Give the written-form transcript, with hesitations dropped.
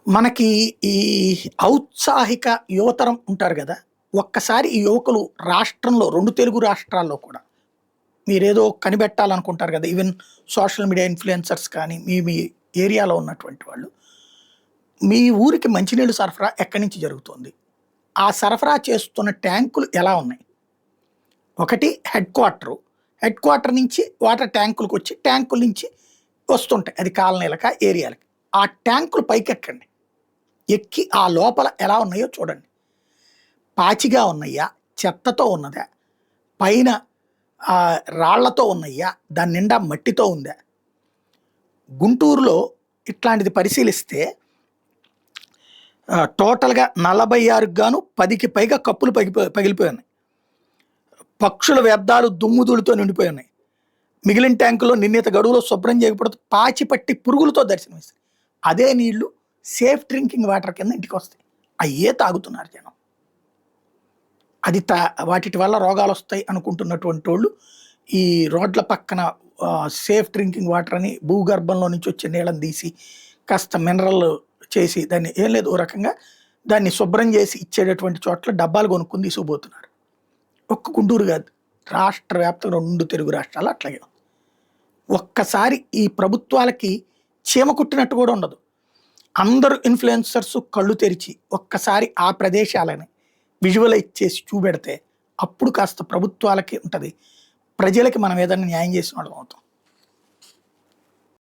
మనకి ఈ ఔత్సాహిక యువతరం ఉంటారు గదా! ఒక్కసారి ఈ యువకులు రాష్ట్రంలో 2 తెలుగు రాష్ట్రాల్లో కూడా మీరేదో కనిపెట్టాలనుకుంటారు గదా! ఈవెన్ సోషల్ మీడియా ఇన్‌ఫ్లుయెన్సర్స్ కానీ, మీ మీ ఏరియాలో ఉన్నటువంటి వాళ్ళు. మీ ఊరికి మంచినీళ్ళు సరఫరా ఎక్కడి నుంచి జరుగుతోంది? ఆ సరఫరా చేస్తున్న ట్యాంకులు ఎలా ఉన్నాయి? ఒకటి హెడ్ క్వార్టరు. హెడ్ క్వార్టర్ నుంచి వాటర్ ట్యాంకులకొచ్చి, ట్యాంకుల నుంచి వస్తుంటాయి. అది కాలనీలకా, ఏరియాలకి. ఆ ట్యాంకులు పైకెక్కండి. ఎక్కి ఆ లోపల ఎలా ఉన్నాయో చూడండి. పాచిగా ఉన్నయ్యా? చెత్తతో ఉన్నదా? పైన రాళ్ళతో ఉన్నయ్యా? దాని నిండా మట్టితో ఉందా? గుంటూరులో ఇట్లాంటిది పరిశీలిస్తే టోటల్‌గా 46కి గాను 10కి పైగా కప్పులు పగిలిపోయి ఉన్నాయి. పక్షుల వ్యర్థాలు దుమ్ము ధూళితో నిండిపోయి ఉన్నాయి. మిగిలిన ట్యాంకులో నిర్ణీత గడువులో శుభ్రం చేయకపోతే పాచి పట్టి పురుగులతో దర్శనమిస్తాయి. అదే నీళ్లు సేఫ్ డ్రింకింగ్ వాటర్ కింద ఇంటికొస్తాయి. అయ్యే తాగుతున్నారు జనం. అది వాటిటి వల్ల రోగాలొస్తాయి అనుకుంటున్నటువంటోళ్ళు, ఈ రోడ్ల పక్కన సేఫ్ డ్రింకింగ్ వాటర్ అని భూగర్భంలో నుంచి వచ్చే నీళ్ళని తీసి, కాస్త మినరల్ చేసి దాన్ని ఏం లేదు ఓ రకంగా దాన్ని శుభ్రం చేసి ఇచ్చేటటువంటి చోట్ల డబ్బాలు కొనుక్కొని తీసుకుపోతున్నారు. ఒక్క గుంటూరు కాదు, రాష్ట్ర వ్యాప్తంగా 2 తెలుగు రాష్ట్రాలు అట్లాగే ఉంది. ఒక్కసారి ఈ ప్రభుత్వాలకి చీమ కుట్టినట్టు కూడా ఉండదు. అందరూ ఇన్‌ఫ్లుయెన్సర్స్ కళ్ళు తెరిచి ఒక్కసారి ఆ ప్రదేశాలని విజువలైజ్ చేసి చూపెడితే అప్పుడు కాస్త ప్రభుత్వాలకి ఉంటది. ప్రజలకి మనం ఏదైనా న్యాయం చేసిన వాళ్ళం అవుతాం.